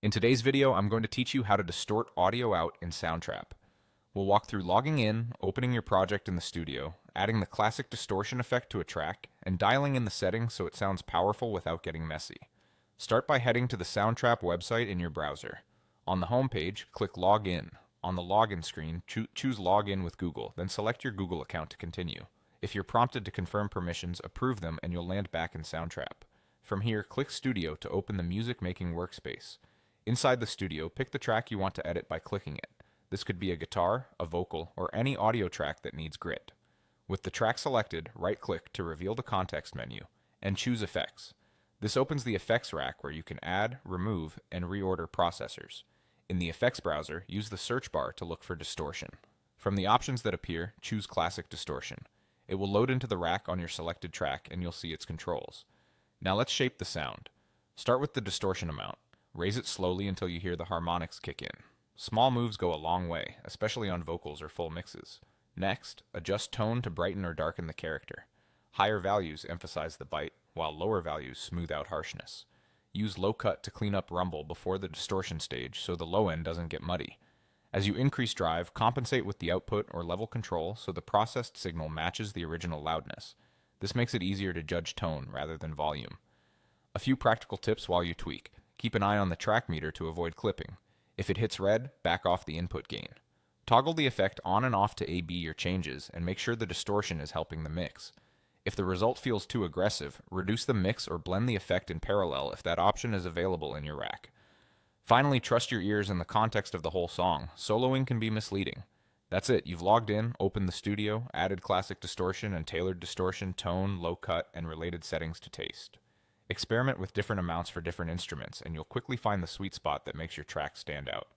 In today's video, I'm going to teach you how to distort audio out in Soundtrap. We'll walk through logging in, opening your project in the studio, adding the classic distortion effect to a track, and dialing in the settings so it sounds powerful without getting messy. Start by heading to the Soundtrap website in your browser. On the home page, click Login. On the login screen, choose Login with Google, then select your Google account to continue. If you're prompted to confirm permissions, approve them and you'll land back in Soundtrap. From here, click Studio to open the music-making workspace. Inside the studio, pick the track you want to edit by clicking it. This could be a guitar, a vocal, or any audio track that needs grit. With the track selected, right-click to reveal the context menu, and choose Effects. This opens the effects rack where you can add, remove, and reorder processors. In the effects browser, use the search bar to look for distortion. From the options that appear, choose Classic Distortion. It will load into the rack on your selected track and you'll see its controls. Now let's shape the sound. Start with the distortion amount. Raise it slowly until you hear the harmonics kick in. Small moves go a long way, especially on vocals or full mixes. Next, adjust tone to brighten or darken the character. Higher values emphasize the bite, while lower values smooth out harshness. Use low cut to clean up rumble before the distortion stage so the low end doesn't get muddy. As you increase drive, compensate with the output or level control so the processed signal matches the original loudness. This makes it easier to judge tone rather than volume. A few practical tips while you tweak. Keep an eye on the track meter to avoid clipping. If it hits red, back off the input gain. Toggle the effect on and off to A/B your changes and make sure the distortion is helping the mix. If the result feels too aggressive, reduce the mix or blend the effect in parallel if that option is available in your rack. Finally, trust your ears in the context of the whole song. Soloing can be misleading. That's it, you've logged in, opened the studio, added classic distortion and tailored distortion, tone, low cut, and related settings to taste. Experiment with different amounts for different instruments, and you'll quickly find the sweet spot that makes your track stand out.